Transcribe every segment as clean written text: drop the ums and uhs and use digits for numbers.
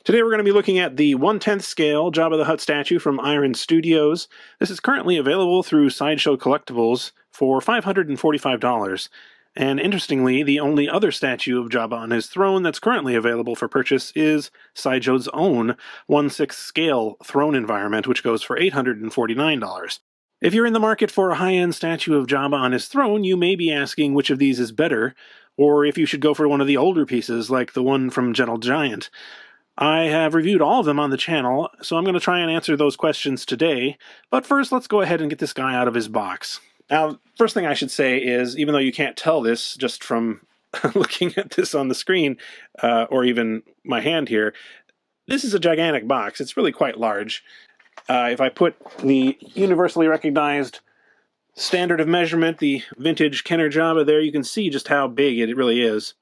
Today we're going to be looking at the 1/10 scale Jabba the Hutt statue from Iron Studios. This is currently available through Sideshow Collectibles for $545. And interestingly, the only other statue of Jabba on his throne that's currently available for purchase is Sideshow's own 1/6 scale throne environment, which goes for $849. If you're in the market for a high-end statue of Jabba on his throne, you may be asking which of these is better, or if you should go for one of the older pieces like the one from Gentle Giant. I have reviewed all of them on the channel, so I'm going to try and answer those questions today. But first, let's go ahead and get this guy out of his box. Now, first thing I should say is, even though you can't tell this just from looking at this on the screen, or even my hand here, this is a gigantic box. It's really quite large. If I put the universally recognized standard of measurement, the vintage Kenner Jabba there, you can see just how big it really is.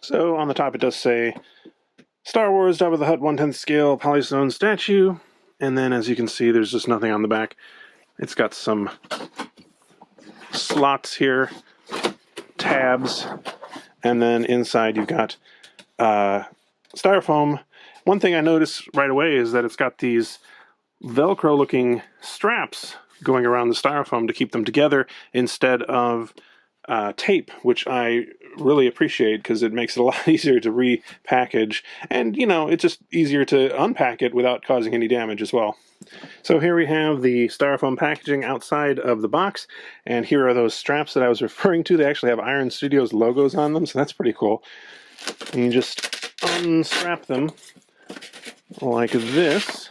So on the top it does say Star Wars Jabba the Hutt 1/10 scale polystone statue, and then as you can see there's just nothing on the back. It's got some slots here, tabs, and then inside you've got styrofoam. One thing I noticed right away is that it's got these Velcro looking straps going around the styrofoam to keep them together instead of tape, which I really appreciate because it makes it a lot easier to repackage, and you know, it's just easier to unpack it without causing any damage as well. So here we have the styrofoam packaging outside of the box, and here are those straps that I was referring to. They actually have Iron Studios logos on them, so that's pretty cool. And you just unstrap them like this.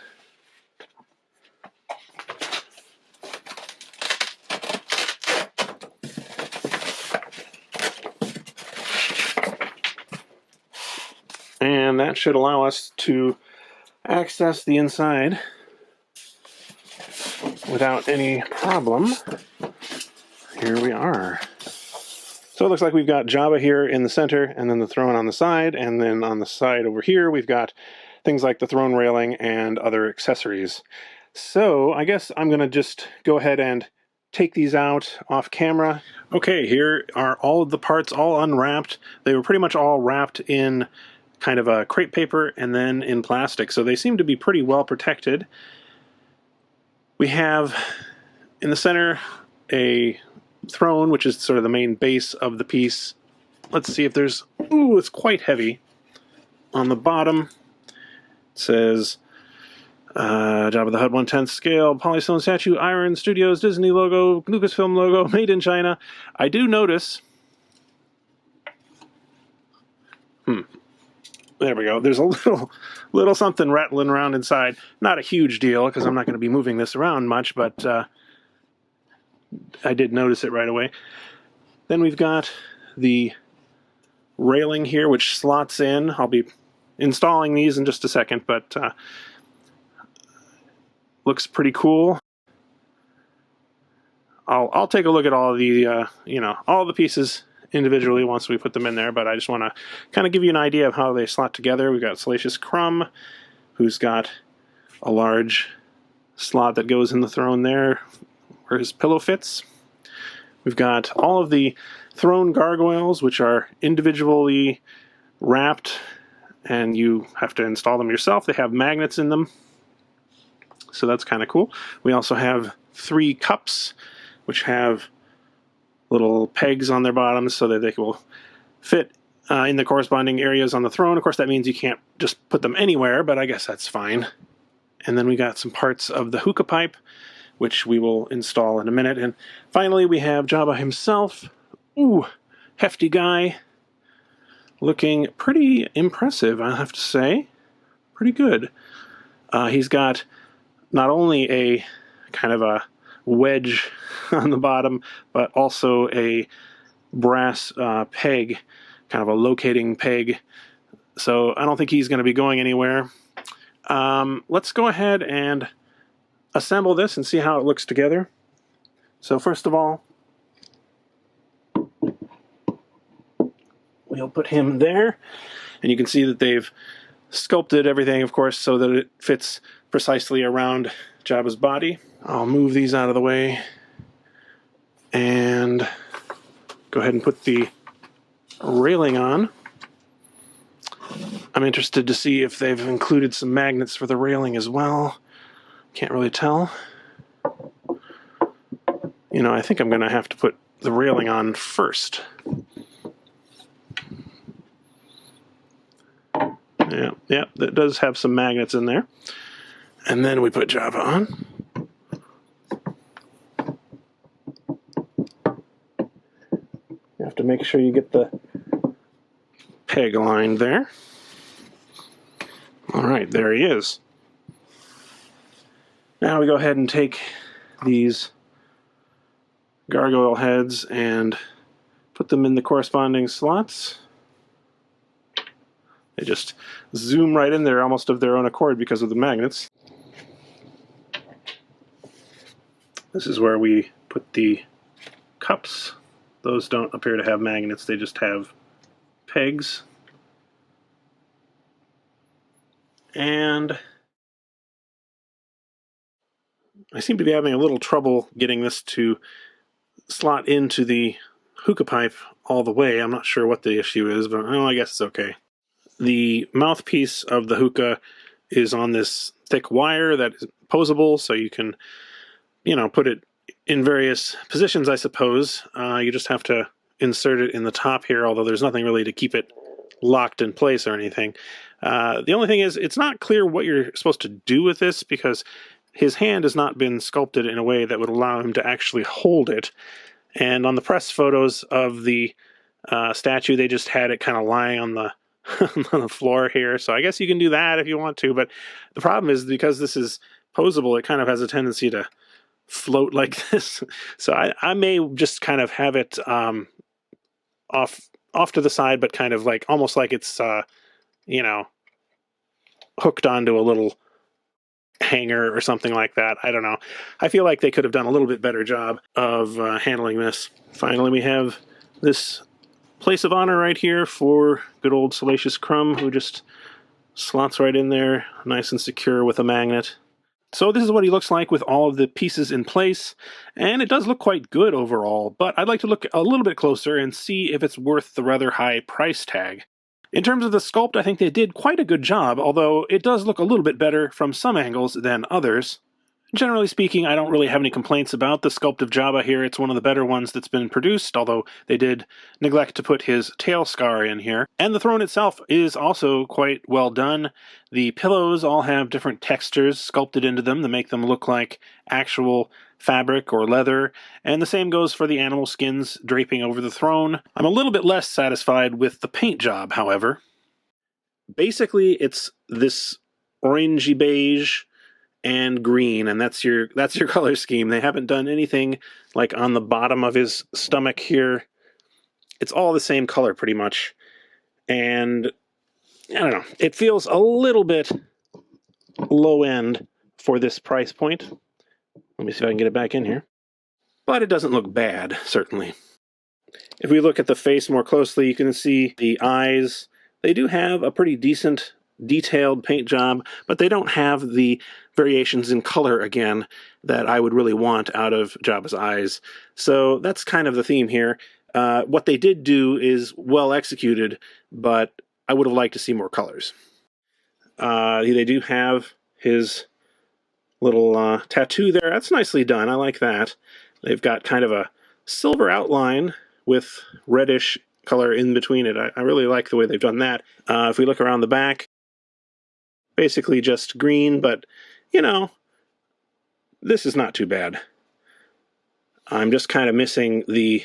And that should allow us to access the inside without any problem. Here we are. So it looks like we've got Jabba here in the center, and then the throne on the side, and then on the side over here we've got things like the throne railing and other accessories. So I guess I'm going to just go ahead and take these out off camera. Okay, here are all of the parts all unwrapped. They were pretty much all wrapped in kind of a crepe paper and then in plastic, so they seem to be pretty well protected. We have in the center a throne, which is sort of the main base of the piece. Let's see if there's... Ooh, it's quite heavy. On the bottom it says Jabba the Hutt 1/10 scale polystone statue, Iron Studios, Disney logo, Lucasfilm logo, made in China. I do notice there we go. There's a little something rattling around inside. Not a huge deal, because I'm not going to be moving this around much, but I did notice it right away. Then we've got the railing here, which slots in. I'll be installing these in just a second, but looks pretty cool. I'll take a look at all of the all the pieces individually once we put them in there, but I just want to kind of give you an idea of how they slot together. We've got Salacious Crumb, who's got a large slot that goes in the throne there where his pillow fits. We've got all of the throne gargoyles, which are individually wrapped, and you have to install them yourself. They have magnets in them, so that's kind of cool. We also have 3 cups, which have little pegs on their bottoms so that they will fit in the corresponding areas on the throne. Of course, that means you can't just put them anywhere, but I guess that's fine. And then we got some parts of the hookah pipe, which we will install in a minute. And finally, we have Jabba himself. Ooh, hefty guy. Looking pretty impressive, I have to say. Pretty good. He's got not only a kind of a wedge on the bottom, but also a brass peg, kind of a locating peg. So I don't think he's going to be going anywhere. Let's go ahead and assemble this and see how it looks together. So first of all, we'll put him there, and you can see that they've sculpted everything, of course, so that it fits precisely around Jabba's body. I'll move these out of the way and go ahead and put the railing on. I'm interested to see if they've included some magnets for the railing as well. Can't really tell. You know, I think I'm going to have to put the railing on first. Yeah, that does have some magnets in there. And then we put Jabba on. You have to make sure you get the peg line there. All right, there he is. Now we go ahead and take these gargoyle heads and put them in the corresponding slots. They just zoom right in there almost of their own accord because of the magnets. This is where we put the cups. Those don't appear to have magnets, they just have pegs. And I seem to be having a little trouble getting this to slot into the hookah pipe all the way. I'm not sure what the issue is, but I guess it's okay. The mouthpiece of the hookah is on this thick wire that is posable, so you can, you know, put it in various positions, I suppose. You just have to insert it in the top here, although there's nothing really to keep it locked in place or anything. The only thing is, it's not clear what you're supposed to do with this, because his hand has not been sculpted in a way that would allow him to actually hold it. And on the press photos of the statue, they just had it kind of lying on the on the floor here. So I guess you can do that if you want to, but the problem is, because this is posable, it kind of has a tendency to float like this. So I may just kind of have it off to the side, but kind of like almost like it's you know, hooked onto a little hanger or something like that. I don't know. I feel like they could have done a little bit better job of handling this. Finally, we have this place of honor right here for good old Salacious Crumb, who just slots right in there, nice and secure with a magnet. So this is what he looks like with all of the pieces in place, and it does look quite good overall, but I'd like to look a little bit closer and see if it's worth the rather high price tag. In terms of the sculpt, I think they did quite a good job, although it does look a little bit better from some angles than others. Generally speaking, I don't really have any complaints about the sculpt of Jabba here. It's one of the better ones that's been produced, although they did neglect to put his tail scar in here. And the throne itself is also quite well done. The pillows all have different textures sculpted into them to make them look like actual fabric or leather, and the same goes for the animal skins draping over the throne. I'm a little bit less satisfied with the paint job, however. Basically, it's this orangey beige and green, and that's your color scheme. They haven't done anything like on the bottom of his stomach here. It's all the same color pretty much, and I don't know, it feels a little bit low end for this price point. Let me see if I can get it back in here. But it doesn't look bad, certainly. If we look at the face more closely, you can see the eyes. They do have a pretty decent detailed paint job, but they don't have the variations in color again that I would really want out of Jabba's eyes. So that's kind of the theme here. What they did do is well executed, but I would have liked to see more colors. They do have his little tattoo there. That's nicely done. I like that. They've got kind of a silver outline with reddish color in between it. I really like the way they've done that. If we look around the back, basically just green, but, you know, this is not too bad. I'm just kind of missing the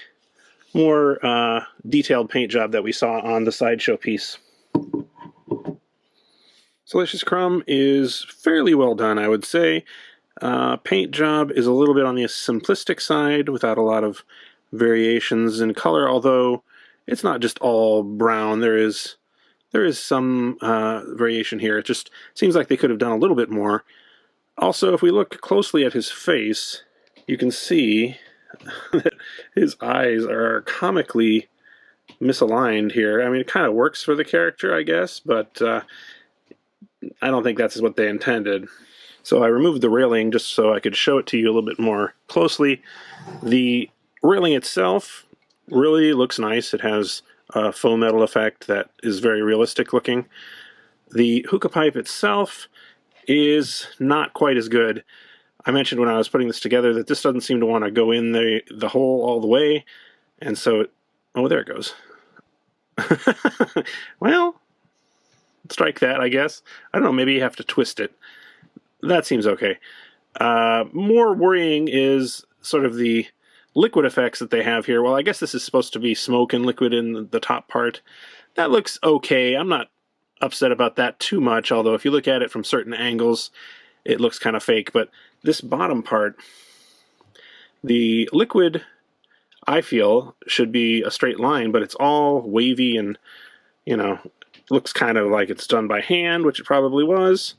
more detailed paint job that we saw on the Sideshow piece. Salacious Crumb is fairly well done, I would say. Paint job is a little bit on the simplistic side without a lot of variations in color, although it's not just all brown. There is some variation here. It just seems like they could have done a little bit more. Also, if we look closely at his face, you can see that his eyes are comically misaligned here. I mean, it kind of works for the character, I guess, but I don't think that's what they intended. So I removed the railing just so I could show it to you a little bit more closely. The railing itself really looks nice. It has a faux metal effect that is very realistic looking. The hookah pipe itself is not quite as good. I mentioned when I was putting this together that this doesn't seem to want to go in the hole all the way, and so oh, there it goes. Well, strike that, I guess. I don't know, maybe you have to twist it. That seems okay. More worrying is sort of the liquid effects that they have here. Well, I guess this is supposed to be smoke and liquid in the top part. That looks okay. I'm not upset about that too much, although if you look at it from certain angles, it looks kind of fake. But this bottom part, the liquid, I feel, should be a straight line, but it's all wavy and, you know, looks kind of like it's done by hand, which it probably was.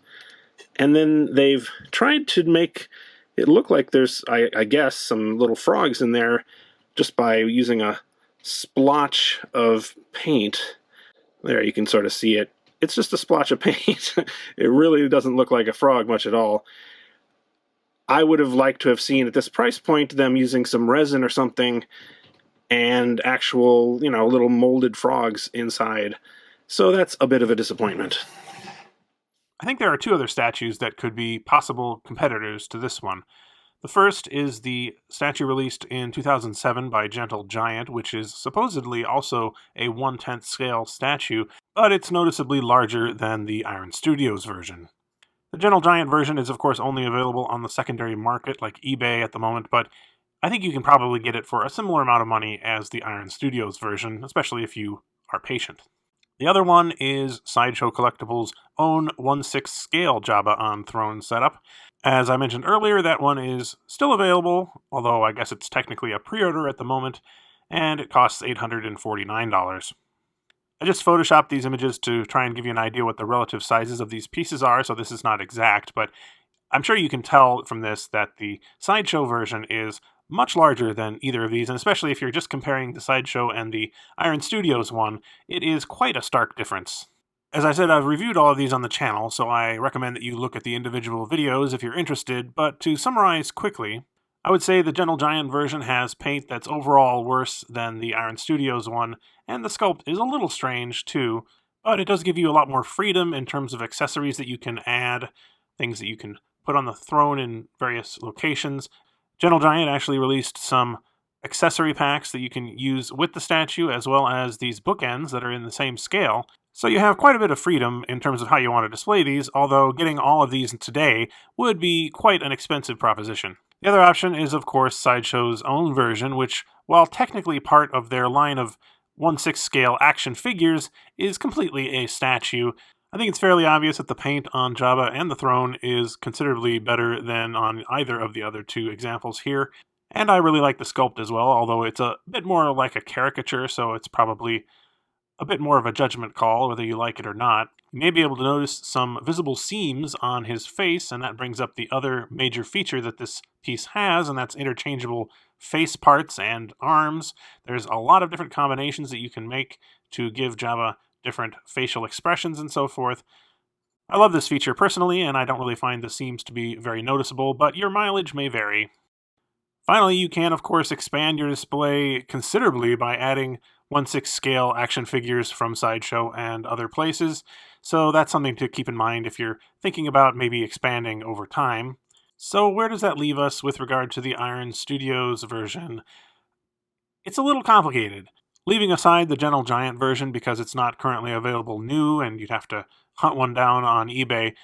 And then they've tried to make it look like there's, I guess, some little frogs in there just by using a splotch of paint. There, you can sort of see it. It's just a splotch of paint. It really doesn't look like a frog much at all. I would have liked to have seen at this price point them using some resin or something and actual, you know, little molded frogs inside. So that's a bit of a disappointment. I think there are two other statues that could be possible competitors to this one. The first is the statue released in 2007 by Gentle Giant, which is supposedly also a 1/10 scale statue, but it's noticeably larger than the Iron Studios version. The Gentle Giant version is of course only available on the secondary market like eBay at the moment, but I think you can probably get it for a similar amount of money as the Iron Studios version, especially if you are patient. The other one is Sideshow Collectibles' own 1/6 scale Jabba on Throne setup. As I mentioned earlier, that one is still available, although I guess it's technically a pre-order at the moment, and it costs $849. I just photoshopped these images to try and give you an idea what the relative sizes of these pieces are, so this is not exact, but I'm sure you can tell from this that the Sideshow version is much larger than either of these, and especially if you're just comparing the Sideshow and the Iron Studios one, it is quite a stark difference. As I said, I've reviewed all of these on the channel, so I recommend that you look at the individual videos if you're interested, but to summarize quickly, I would say the Gentle Giant version has paint that's overall worse than the Iron Studios one, and the sculpt is a little strange too, but it does give you a lot more freedom in terms of accessories that you can add, things that you can put on the throne in various locations. Gentle Giant actually released some accessory packs that you can use with the statue, as well as these bookends that are in the same scale. So you have quite a bit of freedom in terms of how you want to display these, although getting all of these today would be quite an expensive proposition. The other option is, of course, Sideshow's own version, which, while technically part of their line of 1/6 scale action figures, is completely a statue. I think it's fairly obvious that the paint on Jabba and the throne is considerably better than on either of the other two examples here, and I really like the sculpt as well, although it's a bit more like a caricature, so it's probably a bit more of a judgment call, whether you like it or not. You may be able to notice some visible seams on his face, and that brings up the other major feature that this piece has, and that's interchangeable face parts and arms. There's a lot of different combinations that you can make to give Jabba different facial expressions and so forth. I love this feature personally, and I don't really find the seams to be very noticeable, but your mileage may vary. Finally, you can, of course, expand your display considerably by adding 1/6 scale action figures from Sideshow and other places, so that's something to keep in mind if you're thinking about maybe expanding over time. So where does that leave us with regard to the Iron Studios version? It's a little complicated. Leaving aside the Gentle Giant version because it's not currently available new and you'd have to hunt one down on eBay,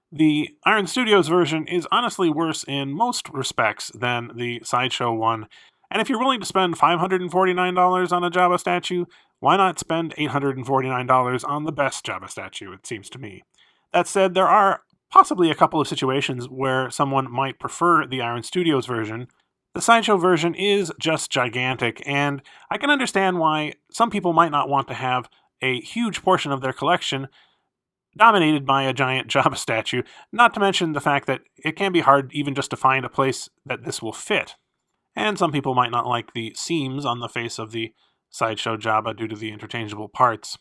the Iron Studios version is honestly worse in most respects than the Sideshow one. And if you're willing to spend $549 on a Jabba statue, why not spend $849 on the best Jabba statue, it seems to me. That said, there are possibly a couple of situations where someone might prefer the Iron Studios version. The Sideshow version is just gigantic, and I can understand why some people might not want to have a huge portion of their collection dominated by a giant Jabba statue, not to mention the fact that it can be hard even just to find a place that this will fit. And some people might not like the seams on the face of the Sideshow Jabba due to the interchangeable parts.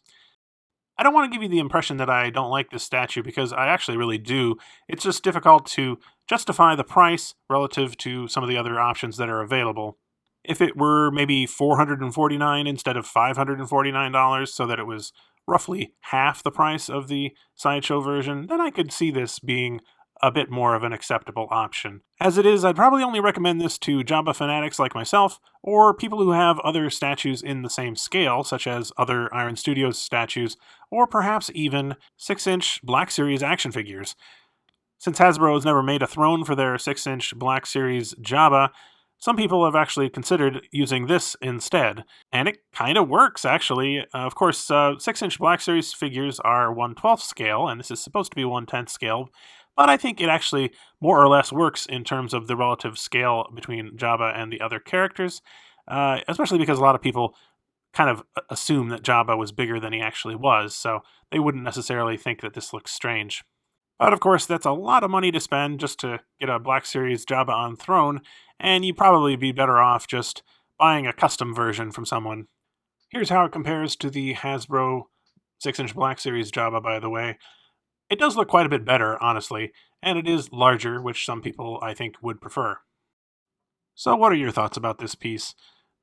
I don't want to give you the impression that I don't like this statue, because I actually really do. It's just difficult to justify the price relative to some of the other options that are available. If it were maybe $449 instead of $549, so that it was roughly half the price of the Sideshow version, then I could see this being a bit more of an acceptable option. As it is, I'd probably only recommend this to Jabba fanatics like myself, or people who have other statues in the same scale, such as other Iron Studios statues, or perhaps even 6-inch Black Series action figures. Since Hasbro has never made a throne for their 6-inch Black Series Jabba, some people have actually considered using this instead, and it kind of works, actually. Of course, 6-inch Black Series figures are 1/12 scale, and this is supposed to be 1/10 scale, but I think it actually more or less works in terms of the relative scale between Jabba and the other characters, especially because a lot of people kind of assume that Jabba was bigger than he actually was, so they wouldn't necessarily think that this looks strange. But of course, that's a lot of money to spend just to get a Black Series Jabba on throne, and you'd probably be better off just buying a custom version from someone. Here's how it compares to the Hasbro 6-inch Black Series Jabba, by the way. It does look quite a bit better, honestly, and it is larger, which some people, I think, would prefer. So what are your thoughts about this piece?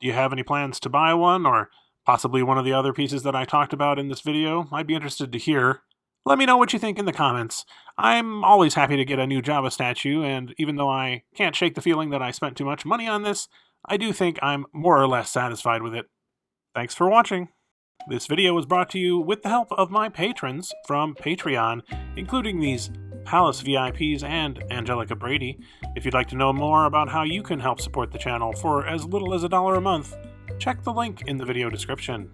Do you have any plans to buy one, or possibly one of the other pieces that I talked about in this video? I'd be interested to hear. Let me know what you think in the comments. I'm always happy to get a new Jabba statue, and even though I can't shake the feeling that I spent too much money on this, I do think I'm more or less satisfied with it. Thanks for watching! This video was brought to you with the help of my patrons from Patreon, including these Palace VIPs and Angelica Brady. If you'd like to know more about how you can help support the channel for as little as $1 a month, check the link in the video description.